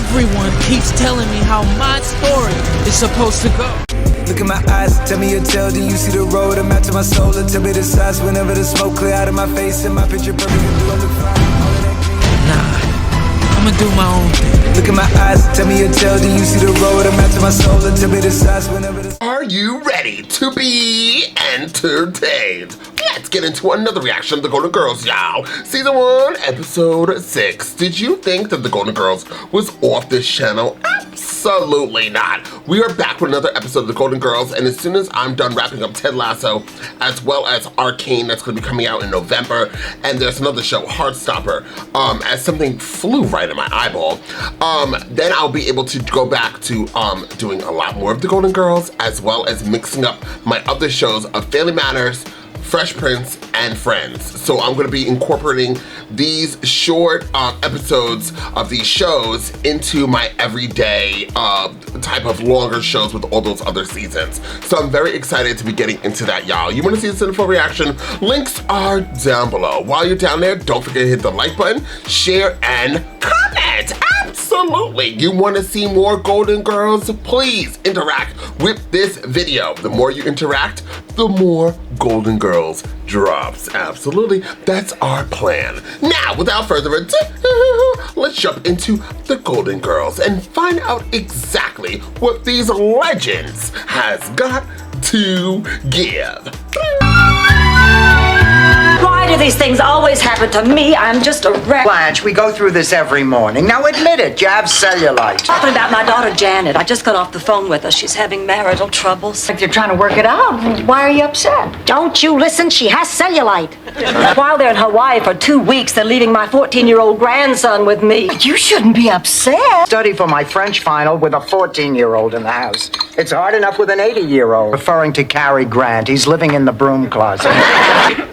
Everyone keeps telling me how my story is supposed to go. Look in my eyes, tell me your tale, then you see the road. I'm out to my soul, and tell me the size whenever the smoke clear out of my face. And my picture perfect, and do I look fine? Nah, I'ma do my own thing. Look in my eyes, tell me your tale, then you see the road. I'm out to my soul, and tell me the size whenever the... Are you ready to be entertained? Let's get into another reaction of The Golden Girls, y'all. Season 1, Episode 6. Did you think that The Golden Girls was off this channel? Absolutely not. We are back with another episode of The Golden Girls, and as soon as I'm done wrapping up Ted Lasso, as well as Arcane, that's going to be coming out in November, and there's another show, Heartstopper, as something flew right in my eyeball, then I'll be able to go back to doing a lot more of The Golden Girls, as well as mixing up my other shows of Family Matters, Fresh Prince, and Friends. So I'm gonna be incorporating these short episodes of these shows into my everyday type of longer shows with all those other seasons. So I'm very excited to be getting into that, y'all. You wanna see this in full reaction? Links are down below. While you're down there, don't forget to hit the like button, share, and comment. Absolutely. You wanna see more Golden Girls? Please interact with this video. The more you interact, the more Golden Girls drops. Absolutely, that's our plan. Now, without further ado, let's jump into The Golden Girls and find out exactly what these legends has got to give. Why do these things always happen to me? I'm just a wreck. Blanche, we go through this every morning. Now admit it, you have cellulite. Talking about my daughter Janet. I just got off the phone with her. She's having marital troubles. If you're trying to work it out, why are you upset? Don't you listen, she has cellulite. While they're in Hawaii for 2 weeks, they're leaving my 14-year-old grandson with me. You shouldn't be upset. Study for my French final with a 14-year-old in the house. It's hard enough with an 80-year-old. Referring to Cary Grant, he's living in the broom closet.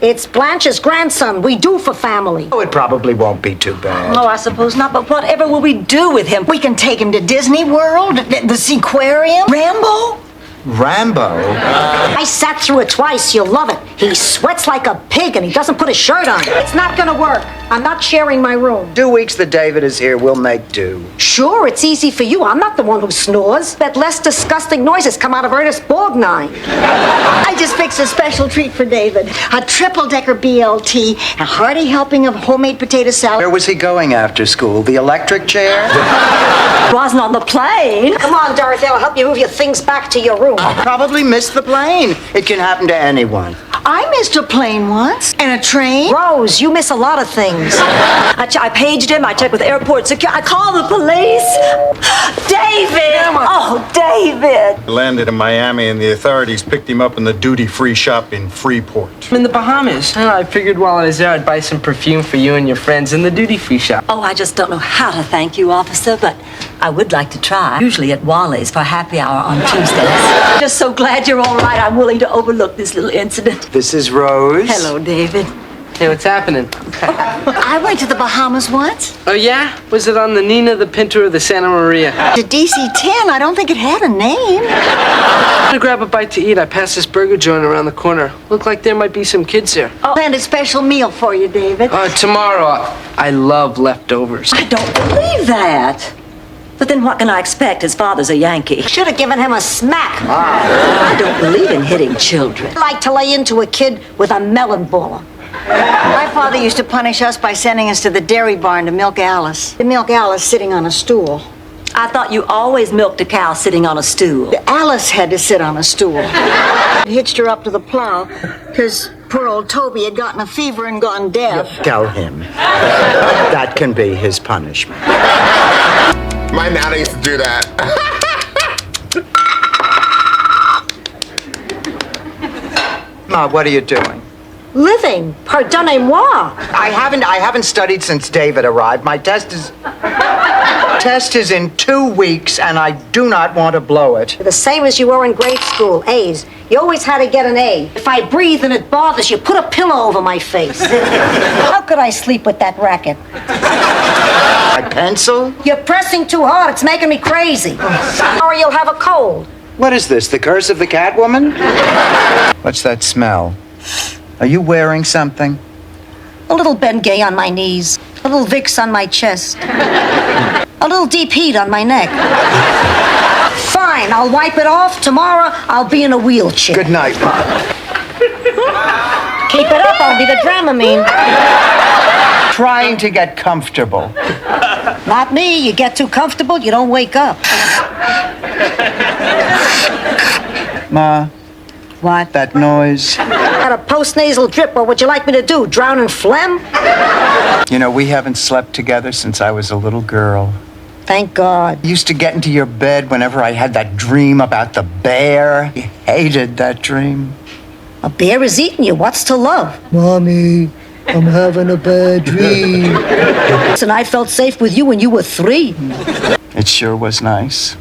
It's Blanche's grandson. We do for family. Oh, it probably won't be too bad. Oh, I suppose not, but whatever will we do with him? We can take him to Disney World, the Seaquarium, Rambo. Rambo? I sat through it twice. You'll love it. He sweats like a pig and he doesn't put his shirt on. It's not gonna work. I'm not sharing my room. 2 weeks that David is here, we'll make do. Sure, it's easy for you. I'm not the one who snores. That less disgusting noises come out of Ernest Borgnine. I just fixed a special treat for David. A triple-decker BLT, a hearty helping of homemade potato salad. Where was he going after school? The electric chair? It wasn't on the plane. Come on, Dorothy. I'll help you move your things back to your room. Probably missed the plane. It can happen to anyone. I missed a plane once, and a train. Rose, you miss a lot of things. I paged him. I checked with airport security. I called the police. David! Oh, David! Landed in Miami and the authorities picked him up in the duty-free shop in Freeport. I'm in the Bahamas. I figured while I was there I'd buy some perfume for you and your friends in the duty-free shop. Oh, I just don't know how to thank you, officer, but I would like to try. Usually at Wally's for happy hour on Tuesdays. Just so glad you're all right. I'm willing to overlook this little incident. This is Rose. Hello, David. Hey, what's happening? I went to the Bahamas once. Oh, yeah? Was it on the Nina, the Pinta, or the Santa Maria? The DC-10, I don't think it had a name. I'm gonna grab a bite to eat. I passed this burger joint around the corner. Looked like there might be some kids there. Oh, planned a special meal for you, David. Tomorrow. I love leftovers. I don't believe that. But then what can I expect? His father's a Yankee. Should have given him a smack. I don't believe in hitting children. I like to lay into a kid with a melon ball. My father used to punish us by sending us to the dairy barn to milk Alice. To milk Alice sitting on a stool. I thought you always milked a cow sitting on a stool. Alice had to sit on a stool. Hitched her up to the plow because poor old Toby had gotten a fever and gone deaf. Tell him. That can be his punishment. My nana used to do that. Ma, what are you doing? Living. Pardonnez-moi. I haven't studied since David arrived. My test is in 2 weeks, and I do not want to blow it. The same as you were in grade school, A's. You always had to get an A. If I breathe and it bothers you, put a pillow over my face. How could I sleep with that racket? My pencil? You're pressing too hard. It's making me crazy. Or you'll have a cold. What is this, the curse of the Catwoman? What's that smell? Are you wearing something? A little Ben Gay on my knees. A little Vicks on my chest. A little deep heat on my neck. Fine, I'll wipe it off. Tomorrow, I'll be in a wheelchair. Good night, Ma. Keep it up, I'll be the Dramamine. Trying to get comfortable. Not me. You get too comfortable, you don't wake up. Ma, What? that noise. Got a postnasal drip. What would you like me to do? Drown in phlegm? You know, we haven't slept together since I was a little girl. Thank God. I used to get into your bed whenever I had that dream about the bear. I hated that dream. A bear is eating you. What's to love? Mommy, I'm having a bad dream. Listen, I felt safe with you when you were 3. It sure was nice.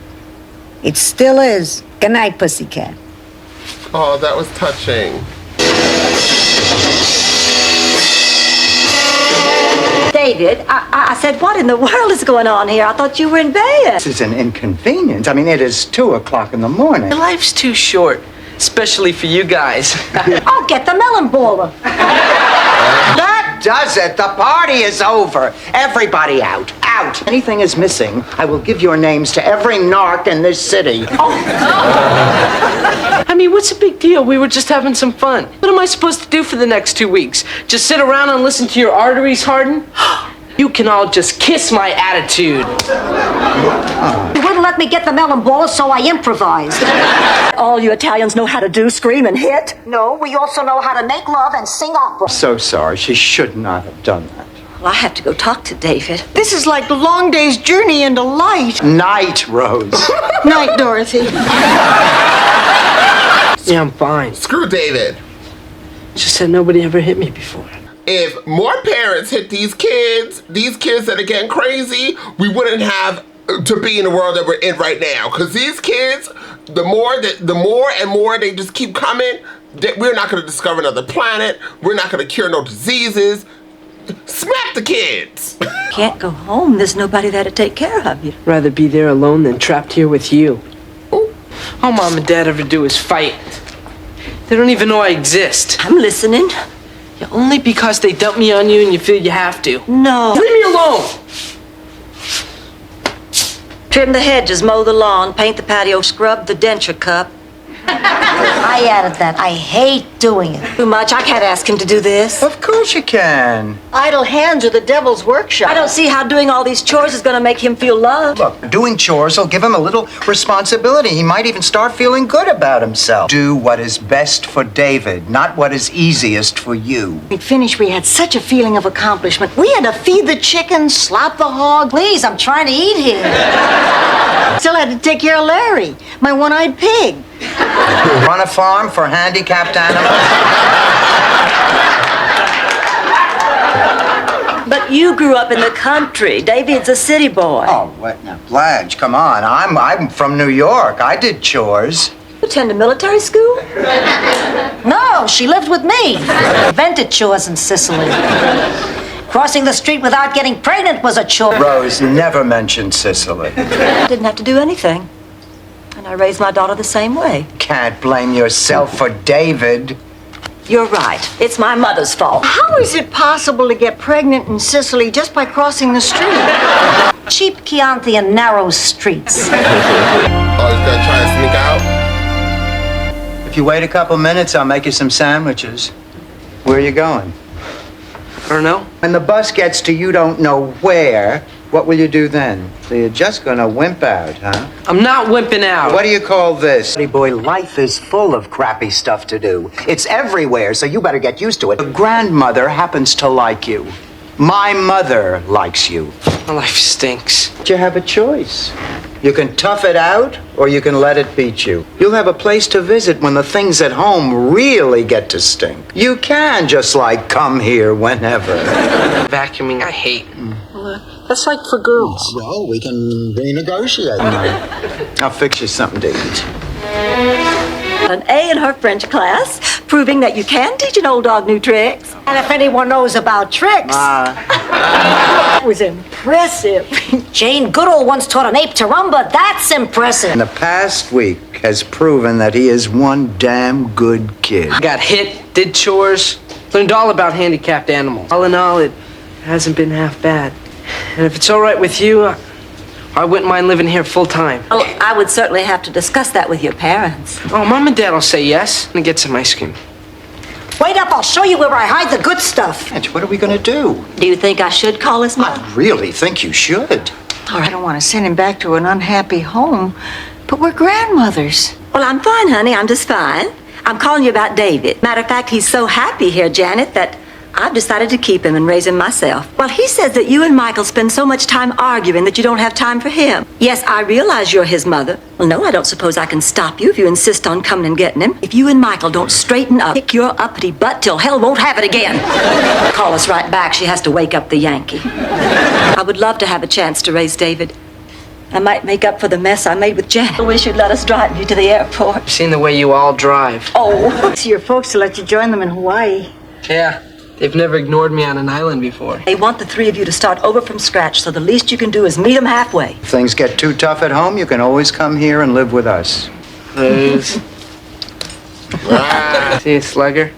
It still is. Good night, pussycat. Oh, that was touching. David, I said, what in the world is going on here? I thought you were in bed. This is an inconvenience. I mean, it is 2 o'clock in the morning. Life's too short, especially for you guys. I'll get the melon baller. That does it. The party is over. Everybody out. Out. Anything is missing, I will give your names to every narc in this city. I mean, what's the big deal? We were just having some fun. What am I supposed to do for the next 2 weeks? Just sit around and listen to your arteries harden? You can all just kiss my attitude. You wouldn't let me get the melon baller, so I improvised. All you Italians know how to do, scream and hit. No, we also know how to make love and sing opera. So sorry. She should not have done that. Well, I have to go talk to David. This is like a long day's journey into light. Night, Rose. Night, Dorothy. Yeah, I'm fine. Screw David. Just that nobody ever hit me before. If more parents hit these kids that are getting crazy, we wouldn't have to be in the world that we're in right now. Because these kids, the more and more they just keep coming, we're not going to discover another planet. We're not going to cure no diseases. Smack the kids. Can't go home. There's nobody there to take care of you. Rather be there alone than trapped here with you. All Mom and Dad ever do is fight. They don't even know I exist. I'm listening. Yeah, only because they dump me on you and you feel you have to. No. Leave me alone! Trim the hedges, mow the lawn, paint the patio, scrub the denture cup. I added that. I hate doing it. Too much. I can't ask him to do this. Of course you can. Idle hands are the devil's workshop. I don't see how doing all these chores is going to make him feel loved. Look, doing chores will give him a little responsibility. He might even start feeling good about himself. Do what is best for David, not what is easiest for you. We'd finished, we had such a feeling of accomplishment. We had to feed the chickens, slop the hog. Please, I'm trying to eat here. Still had to take care of Larry, my one-eyed pig. Run a farm for handicapped animals? But you grew up in the country. David's a city boy. Oh, what now? Blanche, come on. I'm from New York. I did chores. You attend a military school? No, she lived with me. Invented chores in Sicily. Crossing the street without getting pregnant was a chore. Rose never mentioned Sicily. I didn't have to do anything. And I raised my daughter the same way. Can't blame yourself for David. You're right. It's my mother's fault. How is it possible to get pregnant in Sicily just by crossing the street? Cheap Chianti and narrow streets. Oh, he's gonna try to sneak out? If you wait a couple minutes, I'll make you some sandwiches. Where are you going? I don't know. When the bus gets to you don't know where, what will you do then? So you're just gonna wimp out, huh? I'm not wimping out. What do you call this? Hey boy, life is full of crappy stuff to do. It's everywhere, so you better get used to it. Your grandmother happens to like you. My mother likes you. My life stinks. But you have a choice. You can tough it out, or you can let it beat you. You'll have a place to visit when the things at home really get to stink. You can just like come here whenever. Vacuuming, I hate. That's like for girls. Well, we can renegotiate. I'll fix you something to eat. An A in her French class, proving that you can teach an old dog new tricks. And if anyone knows about tricks, That was impressive. Jane Goodall once taught an ape to rumba. That's impressive. And the past week has proven that he is one damn good kid. Got hit, did chores, learned all about handicapped animals. All in all, it hasn't been half bad. And if it's all right with you, I wouldn't mind living here full time. Oh, I would certainly have to discuss that with your parents. Oh, Mom and Dad will say yes and get some ice cream. Wait up, I'll show you where I hide the good stuff. Aunt, what are we gonna do? Do you think I should call his mother? I really think you should. All I don't want to send him back to an unhappy home, but we're grandmothers. Well, I'm fine, honey. I'm just fine. I'm calling you about David. Matter of fact, he's so happy here, Janet, that I've decided to keep him and raise him myself. Well, he says that you and Michael spend so much time arguing that you don't have time for him. Yes, I realize you're his mother. Well, no, I don't suppose I can stop you if you insist on coming and getting him. If you and Michael don't straighten up, kick your uppity butt till hell won't have it again. Call us right back. She has to wake up the Yankee. I would love to have a chance to raise David. I might make up for the mess I made with Jack. I wish you'd let us drive you to the airport. I've seen the way you all drive. Oh. It's your folks to let you join them in Hawaii. Yeah, they've never ignored me on an island before. They want the three of you to start over from scratch, so the least you can do is meet them halfway. If things get too tough at home, you can always come here and live with us. Please. See you, Slugger?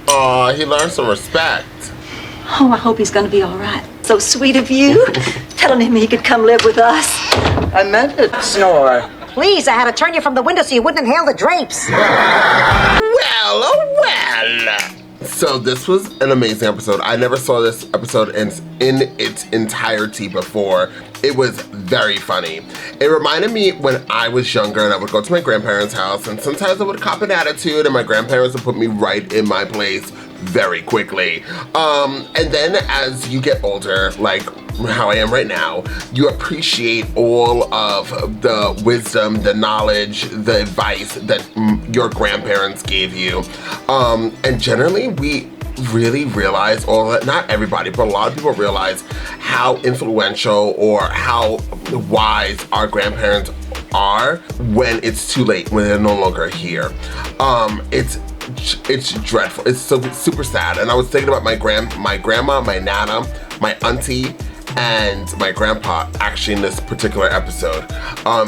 Aw, he learned some respect. Oh, I hope he's gonna be all right. So sweet of you, telling him he could come live with us. I meant it, Snore. Please, I had to turn you from the window so you wouldn't inhale the drapes. Well, oh well. So this was an amazing episode. I never saw this episode in its entirety before. It was very funny. It reminded me when I was younger and I would go to my grandparents' house, and sometimes I would cop an attitude and my grandparents would put me right in my place very quickly. And then as you get older, like how I am right now, you appreciate all of the wisdom, the knowledge, the advice that your grandparents gave you. And generally we really realize, or not everybody, but a lot of people realize how influential or how wise our grandparents are when it's too late, when they're no longer here. It's dreadful. It's so super sad. And I was thinking about my grandma, my nana, my auntie, and my grandpa actually in this particular episode.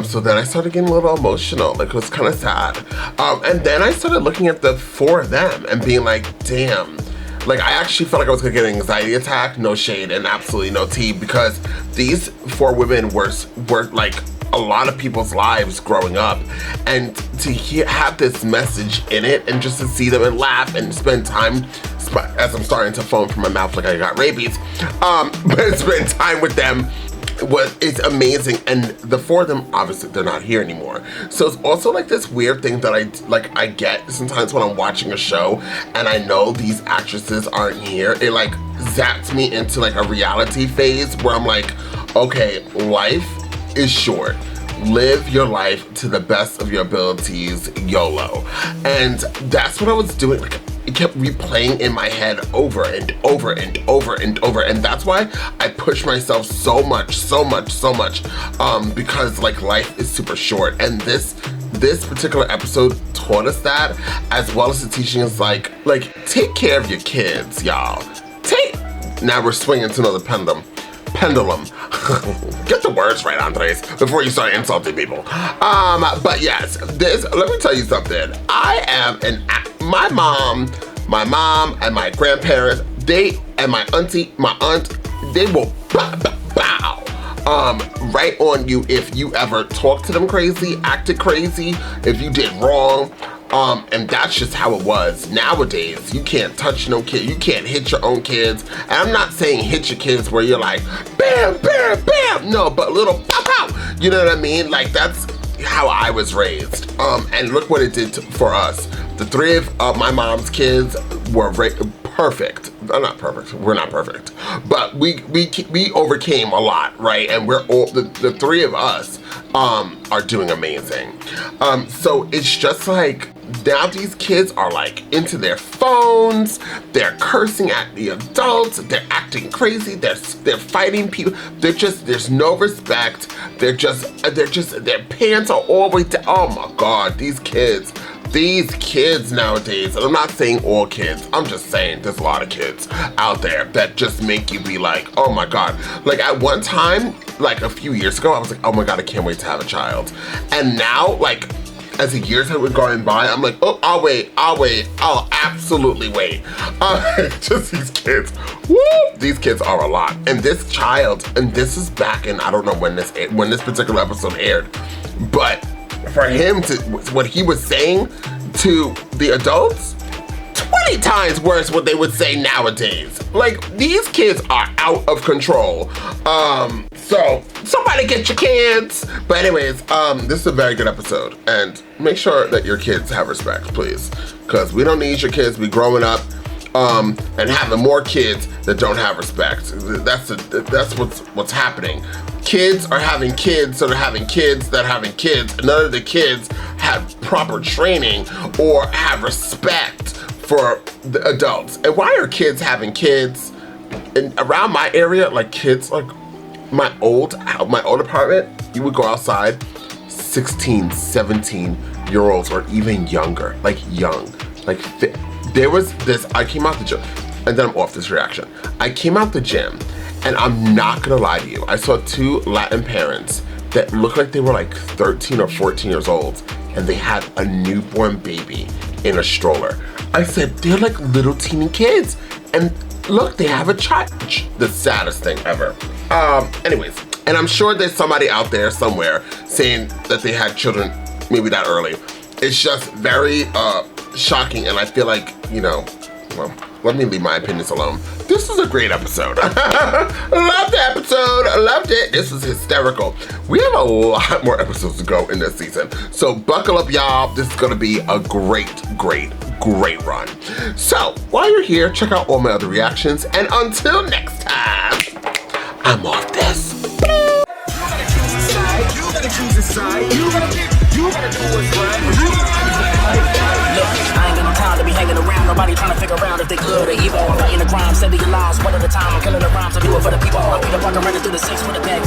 So then I started getting a little emotional. Like, it was kind of sad. And then I started looking at the four of them and being like, damn. Like, I actually felt like I was gonna get an anxiety attack. No shade and absolutely no tea, because these four women were like a lot of people's lives growing up, and to have this message in it, and just to see them and laugh and spend time, as I'm starting to foam from my mouth like I got rabies, but spend time with them it's amazing. And the four of them, obviously they're not here anymore, so it's also like this weird thing that I get sometimes when I'm watching a show and I know these actresses aren't here. It like zaps me into like a reality phase where I'm like, okay, life is short. Live your life to the best of your abilities, YOLO. And that's what I was doing. Like, it kept replaying in my head over and over and over and over. And that's why I push myself so much, because like life is super short. And this particular episode taught us that, as well as the teaching is like take care of your kids, y'all. Now we're swinging to another pendulum. Get the words right, Andres, before you start insulting people. But yes, let me tell you something. My mom and my grandparents, and my aunt, they will bow right on you if you ever talked to them crazy, acted crazy, if you did wrong. And that's just how it was. Nowadays, you can't touch no kid. You can't hit your own kids. And I'm not saying hit your kids where you're like, bam, bam, bam. No, but little pop out. You know what I mean? Like, that's how I was raised. And look what it did for us. The three of my mom's kids were perfect. Not perfect. We're not perfect. But we overcame a lot, right? And we're all, the three of us are doing amazing. So it's just like, now these kids are like into their phones, they're cursing at the adults, they're acting crazy, they're fighting people, there's no respect, their pants are all the way down. Oh my God, these kids nowadays, and I'm not saying all kids, I'm just saying there's a lot of kids out there that just make you be like, oh my God. Like at one time, like a few years ago, I was like, oh my God, I can't wait to have a child. And now, like, as the years have been going by, I'm like, oh, I'll wait, I'll absolutely wait. Just these kids, woo! These kids are a lot. And this child, and this is back in, I don't know when this particular episode aired, but for him to, what he was saying to the adults, 20 times worse what they would say nowadays. Like, these kids are out of control. So somebody get your kids. But anyways, this is a very good episode, and make sure that your kids have respect, please, because we don't need your kids to be growing up and having more kids that don't have respect. That's what's happening. Kids are having kids that are having kids that are having kids. None of the kids have proper training or have respect for the adults. And why are kids having kids? And around my area, like kids, like my old apartment, you would go outside, 16, 17-year-olds or even younger, like young. Like there was this, I came out the gym, and then I'm off this reaction. I came out the gym, and I'm not gonna lie to you, I saw two Latin parents that looked like they were like 13 or 14 years old, and they had a newborn baby in a stroller. I said, they're like little teeny kids. And look, they have a child. The saddest thing ever. Anyways, and I'm sure there's somebody out there somewhere saying that they had children maybe that early. It's just very shocking, and I feel like, you know, well, let me leave my opinions alone. This is a great episode. Loved the episode, I loved it. This was hysterical. We have a lot more episodes to go in this season. So buckle up, y'all. This is gonna be a great run. So while you're here, check out all my other reactions. And until next time, I'm off this. You gotta choose a side. You gotta do what's right. Look, I ain't got no time to be hanging around. Nobody trying to figure out if they good or evil. I'm fighting the crime, saving your lives one at a time. I'm killing the rhymes, I do it for the people. I'll be the walking running through the six with a bag.